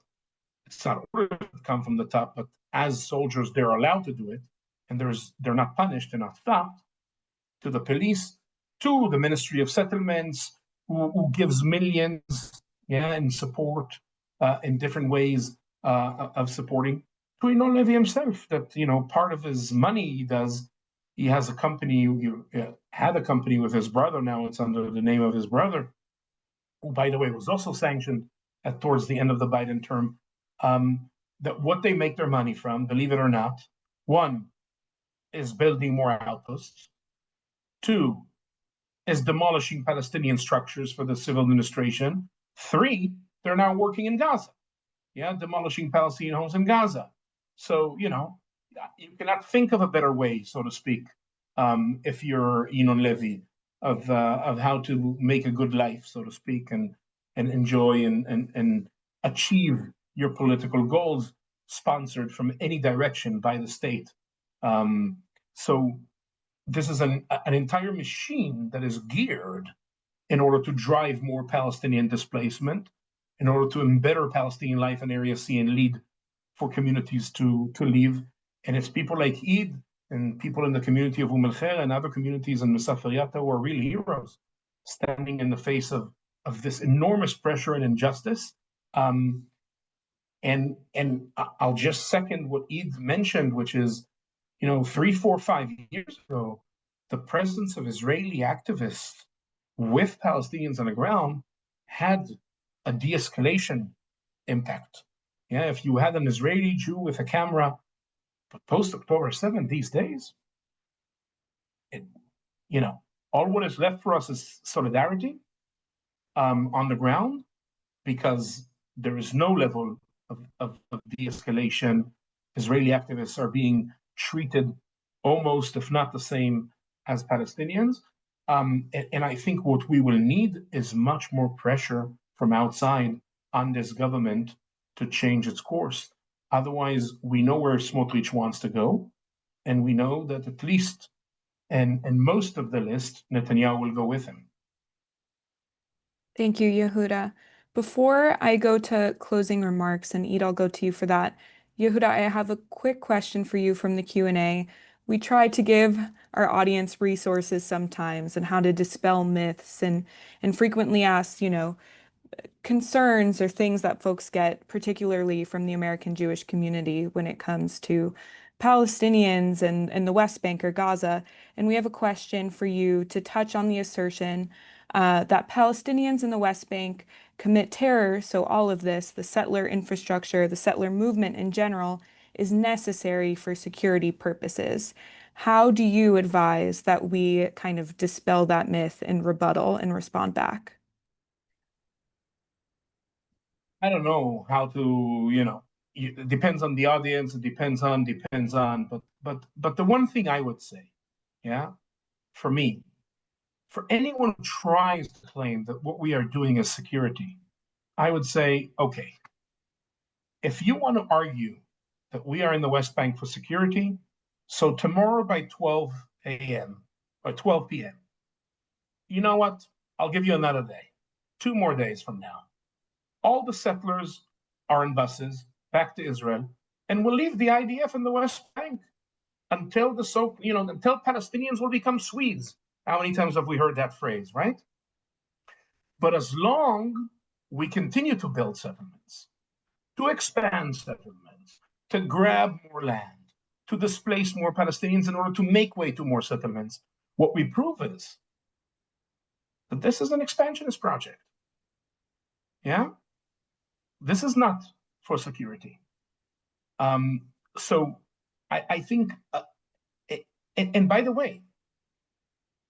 B: it's not orders that come from the top, but as soldiers they're allowed to do it, and they're not punished, they're not stopped. To the police, to the Ministry of Settlements, who gives millions, in support in different ways of supporting. To Inon Levy himself, that part of his money he has a company. Had a company with his brother. Now it's under the name of his brother, who, by the way, was also sanctioned towards the end of the Biden term. That what they make their money from, believe it or not, one is building more outposts. Two is demolishing Palestinian structures for the civil administration. Three, they're now working in Gaza, demolishing Palestinian homes in Gaza. So, you cannot think of a better way, so to speak, if you're Enon Levy, of how to make a good life, so to speak, and enjoy and achieve your political goals, sponsored from any direction by the state. So this is an entire machine that is geared in order to drive more Palestinian displacement, in order to embetter Palestinian life in Area C and lead for communities to leave. And it's people like Eid and people in the community of al-Khair and other communities in Masafer Yatta who are real heroes, standing in the face of this enormous pressure and injustice. And I'll just second what Eid mentioned, which is, 3, 4, 5 years ago, the presence of Israeli activists with Palestinians on the ground had a de-escalation impact. Yeah, if you had an Israeli Jew with a camera, but post October 7th these days, all what is left for us is solidarity on the ground, because there is no level of de-escalation. Israeli activists are being treated almost, if not the same, as Palestinians. And I think what we will need is much more pressure from outside on this government to change its course. Otherwise, we know where Smotrich wants to go, and we know that at least, and most of the list, Netanyahu will go with him.
A: Thank you, Yehuda. Before I go to closing remarks, and Eid, I'll go to you for that. Yehuda, I have a quick question for you from the Q&A. We try to give our audience resources sometimes and how to dispel myths and frequently ask, concerns or things that folks get, particularly from the American Jewish community when it comes to Palestinians and the West Bank or Gaza. And we have a question for you to touch on the assertion that Palestinians in the West Bank commit terror. So all of this, the settler infrastructure, the settler movement in general, is necessary for security purposes. How do you advise that we kind of dispel that myth and rebuttal and respond back?
B: I don't know how to, it depends on the audience, it depends on, but the one thing I would say, yeah, for me, for anyone who tries to claim that what we are doing is security, I would say, okay, if you want to argue that we are in the West Bank for security, so tomorrow by 12 a.m. or 12 p.m., you know what? I'll give you another day, 2 more days from now. All the settlers are in buses back to Israel, and will leave the IDF in the West Bank until until Palestinians will become Swedes. How many times have we heard that phrase, right? But as long we continue to build settlements, to expand settlements, to grab more land, to displace more Palestinians in order to make way to more settlements, what we prove is that this is an expansionist project. Yeah? This is not for security. So I think, and by the way,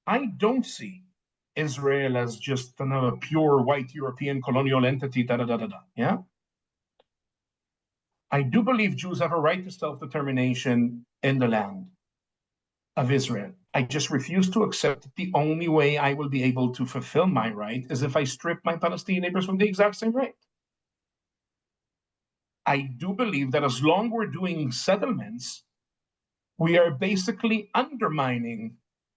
B: I don't see Israel as just another pure white European colonial entity, yeah? I do believe Jews have a right to self-determination in the land of Israel. I just refuse to accept that the only way I will be able to fulfill my right is if I strip my Palestinian neighbors from the exact same right. I do believe that as long as we're doing settlements, we are basically undermining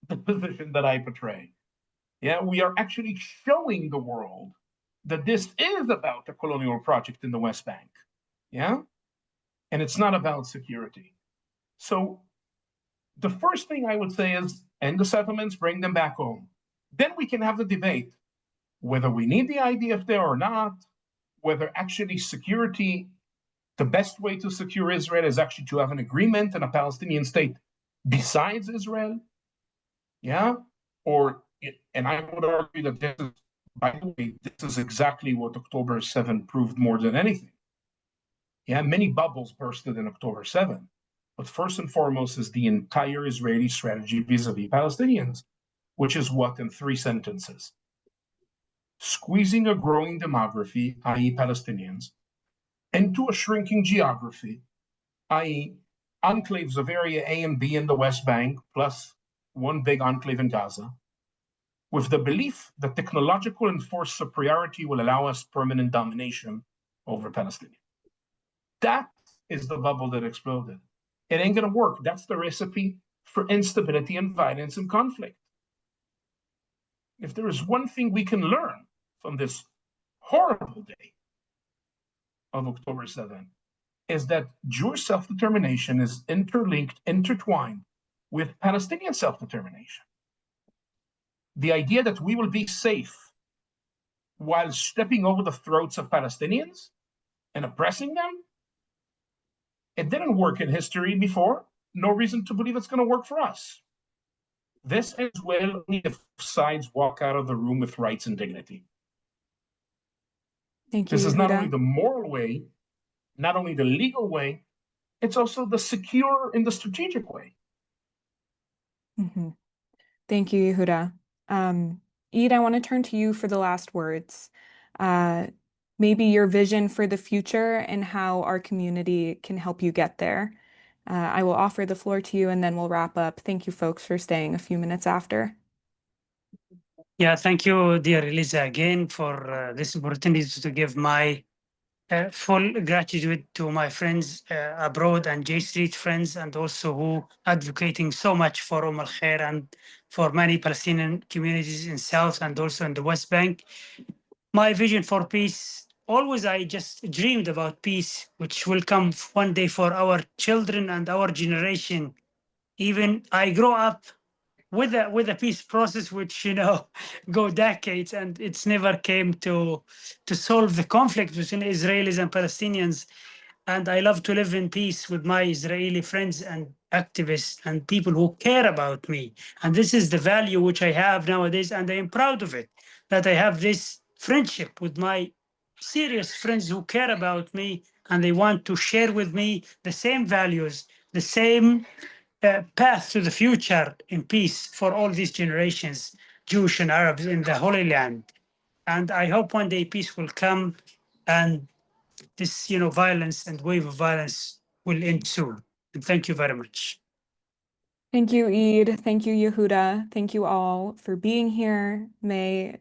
B: the position that I portray. Yeah, we are actually showing the world that this is about a colonial project in the West Bank. Yeah, and it's not about security. So the first thing I would say is end the settlements, bring them back home. Then we can have the debate whether we need the IDF there or not, whether actually security, the best way to secure Israel is actually to have an agreement and a Palestinian state besides Israel. Yeah, and I would argue that this is, by the way, this is exactly what October 7 proved more than anything. Yeah, many bubbles bursted in October 7, but first and foremost is the entire Israeli strategy vis-a-vis Palestinians, which is what, in 3 sentences? Squeezing a growing demography, i.e. Palestinians, into a shrinking geography, i.e. enclaves of area A and B in the West Bank, plus one big enclave in Gaza, with the belief that technological and force superiority will allow us permanent domination over Palestine. That is the bubble that exploded. It ain't going to work. That's the recipe for instability and violence and conflict. If there is one thing we can learn from this horrible day of October 7th, is that Jewish self-determination is interlinked, intertwined with Palestinian self-determination. The idea that we will be safe while stepping over the throats of Palestinians and oppressing them, it didn't work in history before. No reason to believe it's going to work for us. This ends well only if sides walk out of the room with rights and dignity.
A: Thank you,
B: This is not only
A: Yehuda.
B: the moral way, not only the legal way, it's also the secure and the strategic way.
A: Thank you, Yehuda. Eid, I want to turn to you for the last words. Maybe your vision for the future and how our community can help you get there. I will offer the floor to you and then we'll wrap up. Thank you, folks, for staying a few minutes after.
C: Yeah, thank you, dear Eliza, again for this opportunity to give my full gratitude to my friends abroad and J Street friends, and also who advocating so much for al-Khair and for many Palestinian communities in South and also in the West Bank. My vision for peace, always I just dreamed about peace, which will come one day for our children and our generation. Even I grow up with a peace process, which go decades, and it's never came to solve the conflict between Israelis and Palestinians. And I love to live in peace with my Israeli friends and activists and people who care about me. And this is the value which I have nowadays, and I am proud of it, that I have this friendship with my serious friends who care about me, and they want to share with me the same values, the same path to the future in peace for all these generations, Jewish and Arabs in the Holy Land. And I hope one day peace will come and this, violence and wave of violence will end soon. And thank you very much.
A: Thank you, Eid. Thank you, Yehuda. Thank you all for being here. May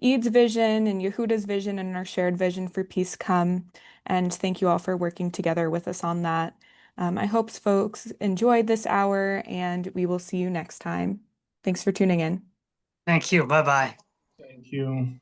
A: Eid's vision and Yehuda's vision and our shared vision for peace come. And thank you all for working together with us on that. I hope folks enjoyed this hour, and we will see you next time. Thanks for tuning in.
C: Thank you. Bye-bye.
B: Thank you.